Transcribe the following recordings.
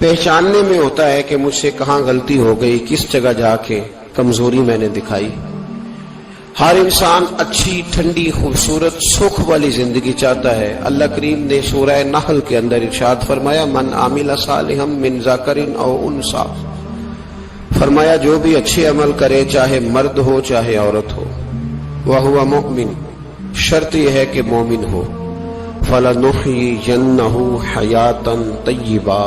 پہچاننے میں ہوتا ہے کہ مجھ سے کہاں غلطی ہو گئی، کس جگہ جا کے کمزوری میں نے دکھائی۔ ہر انسان اچھی، ٹھنڈی، خوبصورت، سکھ والی زندگی چاہتا ہے۔ اللہ کریم نے سورہ نحل کے اندر ارشاد فرمایا من عمل صالحا من ذکر او انثی، فرمایا جو بھی اچھے عمل کرے چاہے مرد ہو چاہے عورت ہو، وہو مؤمن، شرط یہ ہے کہ مومن ہو، فلنحیینہ حیاتا طیبہ،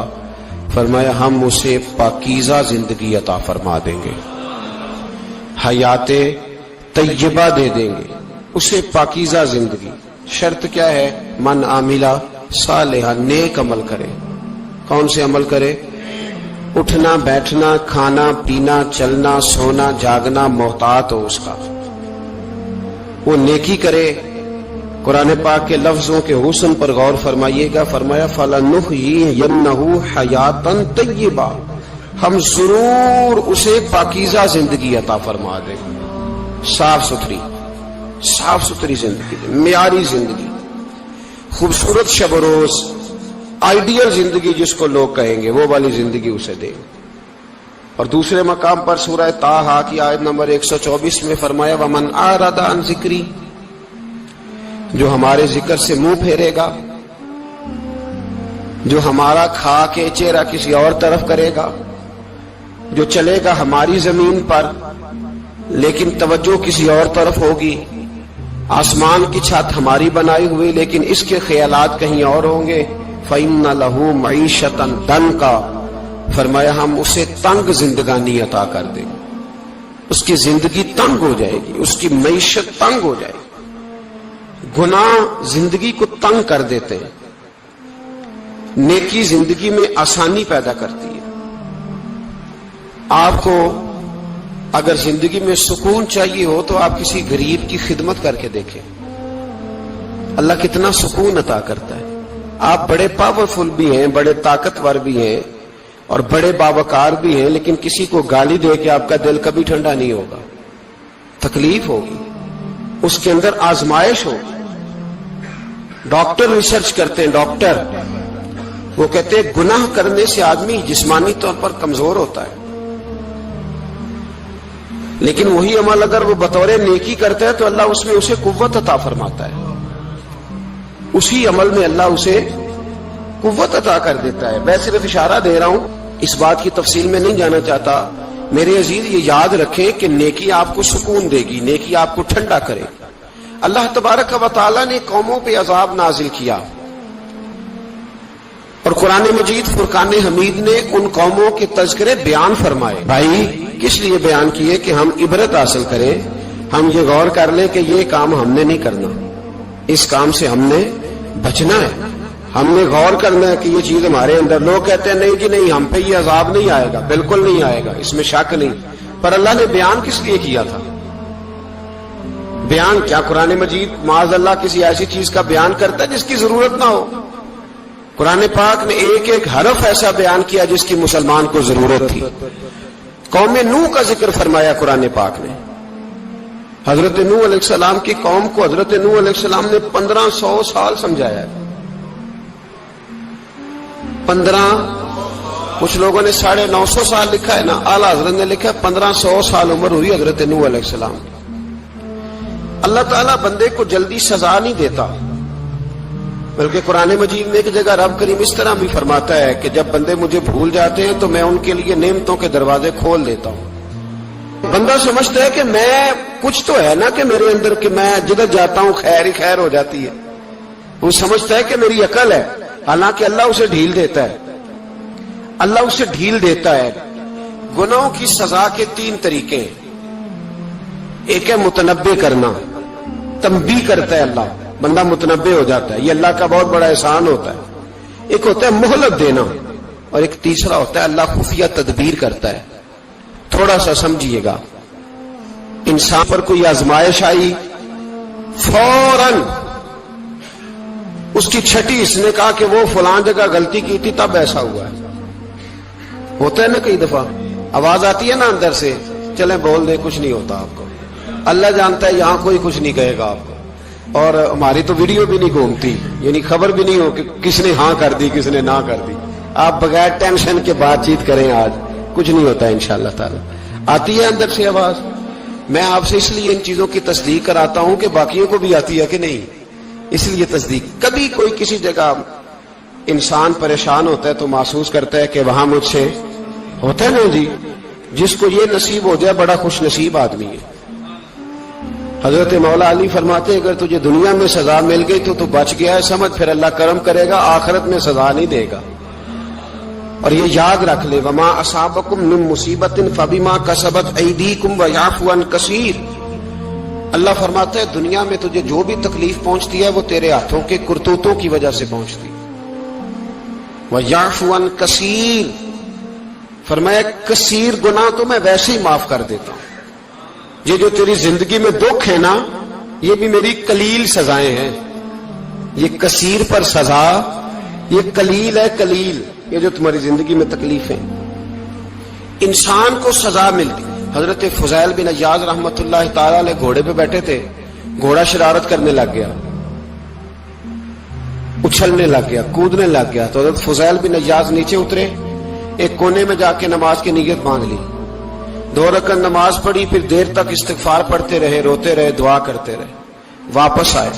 فرمایا ہم اسے پاکیزہ زندگی عطا فرما دیں گے، حیات طیبہ دے دیں گے اسے، پاکیزہ زندگی۔ شرط کیا ہے؟ من عاملہ صالحا، نیک عمل کرے۔ کون سے عمل کرے؟ اٹھنا بیٹھنا، کھانا پینا، چلنا سونا جاگنا محتاط ہو اس کا، وہ نیکی کرے۔ قرآن پاک کے لفظوں کے حسن پر غور فرمائیے گا، فرمایا فَلَنُحْيِيَنَّهُ حَيَاتًا طَيِّبَةً، ہم ضرور اسے پاکیزہ زندگی عطا فرما دیں گے، صاف ستھری زندگی، معیاری زندگی، خوبصورت شب و روز، آئیڈیل زندگی جس کو لوگ کہیں گے، وہ والی زندگی اسے دیں۔ اور دوسرے مقام پر سورہ طٰہٰ کی آیت نمبر 124 میں فرمایا وَمَنْ أَعْرَضَ عَنْ ذِكْرِی، جو ہمارے ذکر سے منہ پھیرے گا، جو ہمارا کھا کے چہرہ کسی اور طرف کرے گا، جو چلے گا ہماری زمین پر لیکن توجہ کسی اور طرف ہوگی، آسمان کی چھت ہماری بنائی ہوئی لیکن اس کے خیالات کہیں اور ہوں گے، فَإِنَّ لَهُ مَعِيشَةً ضَنْكًا، فرمایا ہم اسے تنگ زندگانی عطا کر دیں گے، اس کی زندگی تنگ ہو جائے گی، اس کی معیشت تنگ ہو جائے گی۔ گناہ زندگی کو تنگ کر دیتے ہیں، نیکی زندگی میں آسانی پیدا کرتی ہے۔ آپ کو اگر زندگی میں سکون چاہیے ہو تو آپ کسی غریب کی خدمت کر کے دیکھیں، اللہ کتنا سکون عطا کرتا ہے۔ آپ بڑے پاورفل بھی ہیں، بڑے طاقتور بھی ہیں اور بڑے باوقار بھی ہیں، لیکن کسی کو گالی دے کے آپ کا دل کبھی ٹھنڈا نہیں ہوگا، تکلیف ہوگی، اس کے اندر آزمائش ہوگی۔ ڈاکٹر ریسرچ کرتے ہیں، ڈاکٹر وہ کہتے ہیں گناہ کرنے سے آدمی جسمانی طور پر کمزور ہوتا ہے، لیکن وہی عمل اگر وہ بطور نیکی کرتا ہے تو اللہ اس میں اسے قوت عطا فرماتا ہے، اسی عمل میں اللہ اسے قوت عطا کر دیتا ہے۔ میں صرف اشارہ دے رہا ہوں، اس بات کی تفصیل میں نہیں جانا چاہتا۔ میرے عزیز یہ یاد رکھیں کہ نیکی آپ کو سکون دے گی، نیکی آپ کو ٹھنڈا کرے گی۔ اللہ تبارک و تعالی نے قوموں پہ عذاب نازل کیا اور قرآن مجید فرقان حمید نے ان قوموں کے تذکرے بیان فرمائے۔ بھائی کس لیے بیان کیے؟ کہ ہم عبرت حاصل کریں، ہم یہ غور کر لیں کہ یہ کام ہم نے نہیں کرنا، اس کام سے ہم نے بچنا ہے، ہم نے غور کرنا ہے کہ یہ چیز ہمارے اندر۔ لوگ کہتے ہیں نہیں جی نہیں، ہم پہ یہ عذاب نہیں آئے گا، بالکل نہیں آئے گا، اس میں شک نہیں۔ پر اللہ نے بیان کس لیے کیا تھا؟ بیان کیا قرآن مجید معاذ اللہ کسی ایسی چیز کا بیان کرتا ہے جس کی ضرورت نہ ہو؟ قرآن پاک نے ایک ایک حرف ایسا بیان کیا جس کی مسلمان کو ضرورت تھی۔ قوم نوح کا ذکر فرمایا قرآن پاک نے، حضرت نوح علیہ السلام کی قوم کو حضرت نوح علیہ السلام نے 1500 سال سمجھایا ہے۔ 15، کچھ لوگوں نے 950 سال لکھا ہے نا، اعلیٰ حضرت نے لکھا 1500 سال عمر ہوئی حضرت نوح علیہ السلام۔ اللہ تعالیٰ بندے کو جلدی سزا نہیں دیتا، بلکہ قرآن مجید میں ایک جگہ رب کریم اس طرح بھی فرماتا ہے کہ جب بندے مجھے بھول جاتے ہیں تو میں ان کے لیے نعمتوں کے دروازے کھول دیتا ہوں۔ بندہ سمجھتا ہے کہ میں کچھ تو ہے نا کہ میرے اندر کہ میں جدھر جاتا ہوں خیر ہی خیر ہو جاتی ہے، وہ سمجھتا ہے کہ میری عقل ہے، حالانکہ اللہ اسے ڈھیل دیتا ہے، اللہ اسے ڈھیل دیتا ہے۔ گناہوں کی سزا کے 3 طریقے ہیں۔ ایک ہے متنبع کرنا، تنبیہ کرتا ہے اللہ، بندہ متنبع ہو جاتا ہے، یہ اللہ کا بہت بڑا احسان ہوتا ہے۔ ایک ہوتا ہے مہلت دینا، اور ایک تیسرا ہوتا ہے اللہ خفیہ تدبیر کرتا ہے۔ تھوڑا سا سمجھیے گا، انسان پر کوئی آزمائش آئی، فوراً اس کی چھٹی اس نے کہا کہ وہ فلان جگہ غلطی کی تھی تب ایسا ہوا ہے۔ ہوتا ہے نا کئی دفعہ آواز آتی ہے نا اندر سے، چلیں بول دیں کچھ نہیں ہوتا آپ کو، اللہ جانتا ہے یہاں کوئی کچھ نہیں کہے گا آپ کو، اور ہماری تو ویڈیو بھی نہیں گھومتی، یعنی خبر بھی نہیں ہو کہ کس نے ہاں کر دی کس نے نہ کر دی، آپ بغیر ٹینشن کے بات چیت کریں، آج کچھ نہیں ہوتا ہے انشاءاللہ تعالی۔ آتی ہے اندر سے آواز؟ میں آپ سے اس لیے ان چیزوں کی تصدیق کراتا ہوں کہ باقیوں کو بھی آتی ہے کہ نہیں، اس لیے تصدیق۔ کبھی کوئی کسی جگہ انسان پریشان ہوتا ہے تو محسوس کرتا ہے کہ وہاں مجھ سے ہوتا ہے نا جی، جس کو یہ نصیب ہو جائے بڑا خوش نصیب آدمی ہے۔ حضرت مولا علی فرماتے ہیں اگر تجھے دنیا میں سزا مل گئی تو بچ گیا ہے، سمجھ پھر اللہ کرم کرے گا، آخرت میں سزا نہیں دے گا۔ اور یہ یاد رکھ لے، وما اصابکم من مصیبت فبما کسبت ایدیکم ویعفو عن کثیر۔ اللہ فرماتا ہے دنیا میں تجھے جو بھی تکلیف پہنچتی ہے وہ تیرے ہاتھوں کے کرتوتوں کی وجہ سے پہنچتی ہے۔ ویعفو عن کثیر، فرمایا کثیر گناہ تو میں ویسے ہی معاف کر دیتا ہوں۔ یہ جو تیری زندگی میں دکھ ہے نا، یہ بھی میری قلیل سزائیں ہیں۔ یہ کثیر پر سزا، یہ قلیل ہے، قلیل یہ جو تمہاری زندگی میں تکلیف ہے۔ انسان کو سزا ملتی۔ حضرت فضیل بن عیاض رحمت اللہ تعالی علیہ گھوڑے پہ بیٹھے تھے، گھوڑا شرارت کرنے لگ گیا، اچھلنے لگ گیا، کودنے لگ گیا، تو حضرت فضیل بن عیاض نیچے اترے، ایک کونے میں جا کے نماز کی نیت مانگ لی، 2 رکعت نماز پڑھی، پھر دیر تک استغفار پڑھتے رہے، روتے رہے، دعا کرتے رہے، واپس آئے۔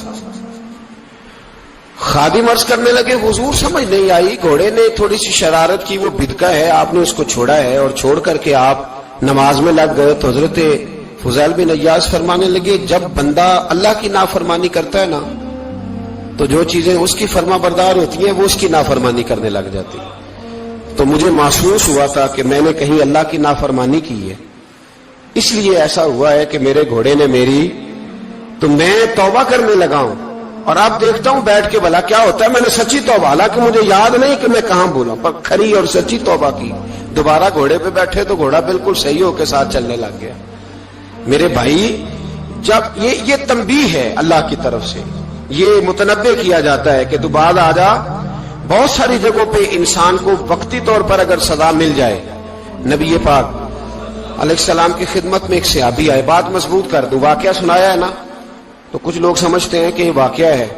خادم عرض کرنے لگے حضور سمجھ نہیں آئی، گھوڑے نے تھوڑی سی شرارت کی، وہ بدکا ہے، آپ نے اس کو چھوڑا ہے اور چھوڑ کر کے آپ نماز میں لگ گئے۔ تو حضرت فضیل بن عیاض فرمانے لگے جب بندہ اللہ کی نافرمانی کرتا ہے نا تو جو چیزیں اس کی فرما بردار ہوتی ہیں وہ اس کی نافرمانی کرنے لگ جاتی۔ تو مجھے محسوس ہوا تھا کہ میں نے کہیں اللہ کی نافرمانی کی ہے، اس لیے ایسا ہوا ہے کہ میرے گھوڑے نے میری، تو میں توبہ کرنے لگا ہوں، اور اب دیکھتا ہوں بیٹھ کے بھلا کیا ہوتا ہے۔ میں نے سچی توبہ، حالانکہ مجھے یاد نہیں کہ میں کہاں بولا، پر کھری اور سچی توبہ کی۔ دوبارہ گھوڑے پہ بیٹھے تو گھوڑا بالکل صحیح ہو کے ساتھ چلنے لگ گیا۔ میرے بھائی، جب یہ تنبیہ ہے اللہ کی طرف سے، یہ متنبہ کیا جاتا ہے کہ تو بعد آ جا۔ بہت ساری جگہوں پہ انسان کو وقتی طور پر اگر سزا مل جائے، نبی پاک علیہ السلام کی خدمت میں ایک صحابی آئے، بات مضبوط کر دوں، واقعہ سنایا ہے نا تو کچھ لوگ سمجھتے ہیں کہ یہ واقعہ ہے،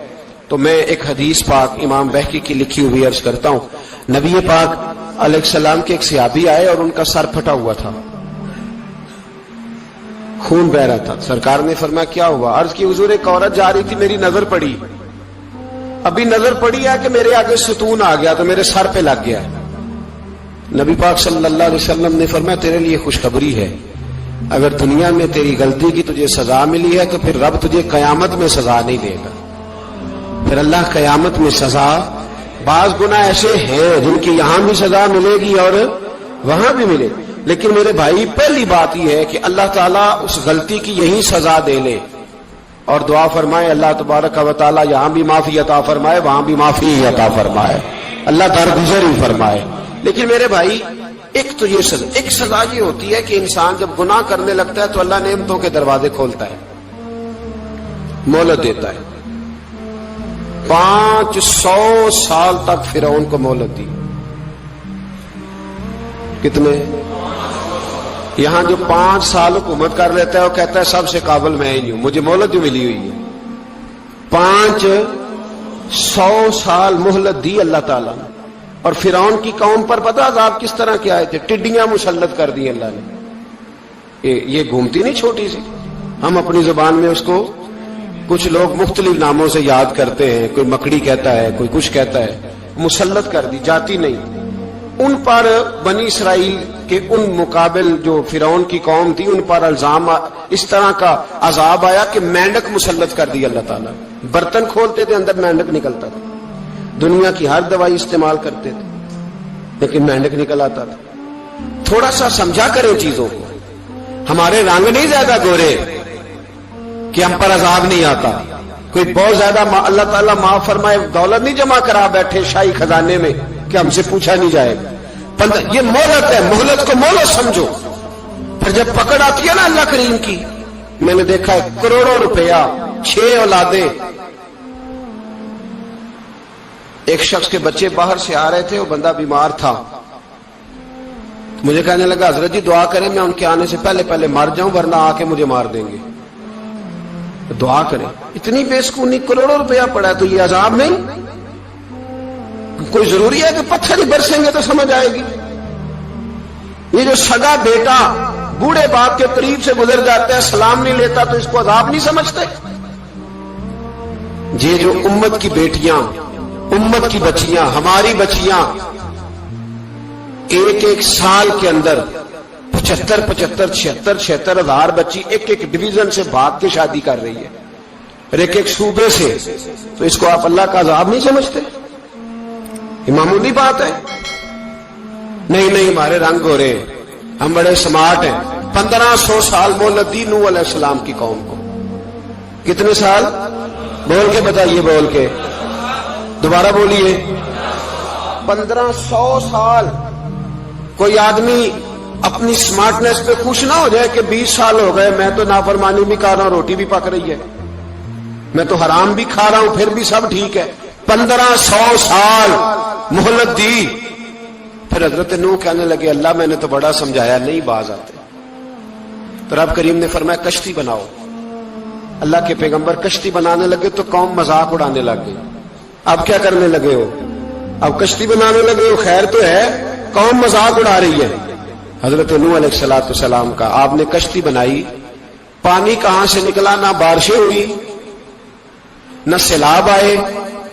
تو میں ایک حدیث پاک امام بہقی کی لکھی ہوئی عرض کرتا ہوں۔ نبی پاک علیہ السلام کے ایک صحابی آئے اور ان کا سر پھٹا ہوا تھا، خون بہ رہا تھا۔ سرکار نے فرمایا کیا ہوا؟ عرض کی حضور ایک عورت جا رہی تھی، میری نظر پڑی، ابھی نظر پڑی ہے کہ میرے آگے ستون آ گیا تو میرے سر پہ لگ گیا۔ نبی پاک صلی اللہ علیہ وسلم نے فرمایا تیرے لیے خوشخبری ہے، اگر دنیا میں تیری غلطی کی تجھے سزا ملی ہے تو پھر رب تجھے قیامت میں سزا نہیں دے گا، پھر اللہ قیامت میں سزا۔ بعض گناہ ایسے ہیں جن کی یہاں بھی سزا ملے گی اور وہاں بھی ملے گی، لیکن میرے بھائی پہلی بات یہ ہے کہ اللہ تعالیٰ اس غلطی کی یہی سزا دے لے، اور دعا فرمائے اللہ تبارک و تعالیٰ یہاں بھی معافی عطا فرمائے، وہاں بھی معافی عطا فرمائے، اللہ درگزر ہی فرمائے۔ لیکن میرے بھائی ایک تو یہ سزا، ایک سزا یہ ہوتی ہے کہ انسان جب گناہ کرنے لگتا ہے تو اللہ نعمتوں کے دروازے کھولتا ہے، مہلت دیتا ہے۔ 500 سال تک فرعون کو مہلت دی۔ کتنے؟ یہاں جو 5 سال حکومت کر لیتا ہے وہ کہتا ہے سب سے قابل میں ہی نہیں ہوں، مجھے مہلت جو ملی ہوئی ہے۔ 500 سال مہلت دی اللہ تعالیٰ نے، اور فرعون کی قوم پر پتہ عذاب کس طرح کے آئے تھے؟ ٹڈیاں مسلط کر دی اللہ نے۔ یہ گھومتی نہیں چھوٹی سی، ہم اپنی زبان میں اس کو کچھ لوگ مختلف ناموں سے یاد کرتے ہیں، کوئی مکڑی کہتا ہے، کوئی کچھ کہتا ہے، مسلط کر دی، جاتی نہیں۔ ان پر بنی اسرائیل کے ان مقابل جو فرعون کی قوم تھی ان پر الزام اس طرح کا عذاب آیا کہ مینڈک مسلط کر دی اللہ تعالیٰ۔ برتن کھولتے تھے اندر مینڈک نکلتا تھا، دنیا کی ہر دوائی استعمال کرتے تھے لیکن مینڈک نکل آتا تھا۔ تھوڑا سا سمجھا کریں چیزوں کو، ہمارے رنگ نہیں زیادہ گورے کہ ہم پر عذاب نہیں آتا، کوئی بہت زیادہ اللہ تعالیٰ معاف فرمائے دولت نہیں جمع کرا بیٹھے شاہی خزانے میں کہ ہم سے پوچھا نہیں جائے گا۔ یہ مہلت ہے، مہلت کو مہلت سمجھو۔ پھر جب پکڑ آتی ہے نا اللہ کریم کی، میں نے دیکھا ہے کروڑوں روپیہ، 6 اولادیں۔ ایک شخص کے بچے باہر سے آ رہے تھے، وہ بندہ بیمار تھا، مجھے کہنے لگا حضرت جی دعا کریں میں ان کے آنے سے پہلے مر جاؤں ورنہ آ کے مجھے مار دیں گے، دعا کریں۔ اتنی بے سکونی، کروڑوں روپیہ پڑا ہے تو یہ عذاب نہیں؟ کوئی ضروری ہے کہ پتھر ہی برسیں گے تو سمجھ آئے گی؟ یہ جو سگا بیٹا بوڑھے باپ کے قریب سے گزر جاتا ہے، سلام نہیں لیتا، تو اس کو عذاب نہیں سمجھتے؟ یہ جو امت کی بیٹیاں، امت کی بچیاں، ہماری بچیاں ایک سال کے اندر 75,000 ہزار بچی ایک ڈویژن سے بھاگ کے شادی کر رہی ہے، اور ایک صوبے سے، تو اس کو آپ اللہ کا عذاب نہیں سمجھتے؟ یہ معمولی بات ہے؟ نہیں ہمارے رنگ ہو رہے، ہم بڑے سمارٹ ہیں۔ 1500 سال مہلت دی نوح علیہ السلام کی قوم کو۔ کتنے سال؟ بول کے بتائیے، بول کے دوبارہ بولیے۔ 1500 سال۔ کوئی آدمی اپنی سمارٹنس پہ خوش نہ ہو جائے کہ 20 سال ہو گئے، میں تو نافرمانی بھی کر رہا ہوں، روٹی بھی پک رہی ہے، میں تو حرام بھی کھا رہا ہوں، پھر بھی سب ٹھیک ہے۔ 1500 سال مہلت دی۔ پھر حضرت نوح کہنے لگے اللہ میں نے تو بڑا سمجھایا، نہیں باز آتے۔ تو رب کریم نے فرمایا کشتی بناؤ۔ اللہ کے پیغمبر کشتی بنانے لگے تو قوم مذاق اڑانے لگ گئی۔ اب کیا کرنے لگے ہو؟ اب کشتی بنانے لگے ہو، خیر تو ہے، قوم مذاق اڑا رہی ہے۔ حضرت نوح علیہ السلام کا آپ نے کشتی بنائی، پانی کہاں سے نکلا؟ نہ بارشیں ہوئی، نہ سیلاب آئے،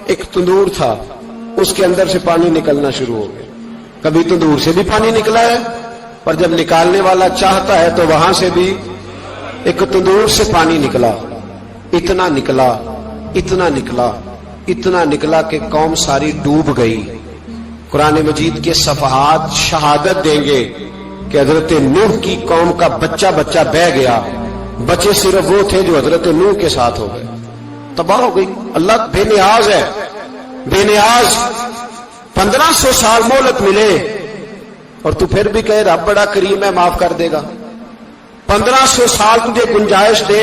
ایک تندور تھا، اس کے اندر سے پانی نکلنا شروع ہو گیا۔ کبھی تندور سے بھی پانی نکلا ہے، اور جب نکالنے والا چاہتا ہے تو وہاں سے بھی ایک تندور سے پانی نکلا۔ اتنا نکلا، اتنا نکلا، اتنا نکلا کہ قوم ساری ڈوب گئی۔ قرآن مجید کے صفحات شہادت دیں گے کہ حضرت نوح کی قوم کا بچہ بہ گیا، بچے صرف وہ تھے جو حضرت نوح کے ساتھ ہو گئے، تباہ ہو گئی۔ اللہ بے نیاز ہے، بے نیاز۔ 1500 سال مہلت ملے اور تو پھر بھی کہے رب بڑا کریم ہے، معاف کر دے گا۔ 1500 سال تجھے گنجائش دے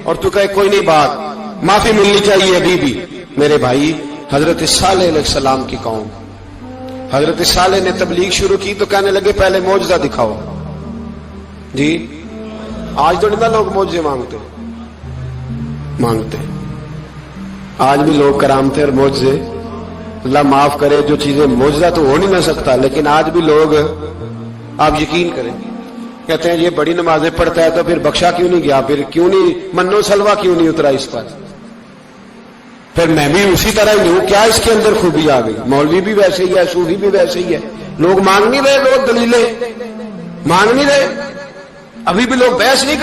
اور تو کہے کوئی نہیں، بات معافی ملنی چاہیے ابھی بھی۔ میرے بھائی، حضرت صالح علیہ السلام کی قوم، حضرت صالح نے تبلیغ شروع کی تو کہنے لگے پہلے معجزہ دکھاؤ۔ جی آج تو نہیں لوگ معجزے مانگتے، آج بھی لوگ کرامتے اور معجزے، اللہ معاف کرے، جو چیزیں معجزہ تو ہو نہیں نہ سکتا، لیکن آج بھی لوگ، آپ یقین کریں، کہتے ہیں یہ بڑی نمازیں پڑھتا ہے تو پھر بخشا کیوں نہیں گیا، پھر کیوں نہیں منو سلوا کیوں نہیں اترا اس پر، پھر میں بھی اسی طرح ہی ہوں، کیا اس کے اندر خوبی آ گئی؟ مولوی بھی ویسے ہی ہے، صوفی بھی ویسے ہی ہے، لوگ مانگ نہیں رہے، لوگ دلیلیں مانگ نہیں رہے، ابھی بھی لوگ بحث نہیں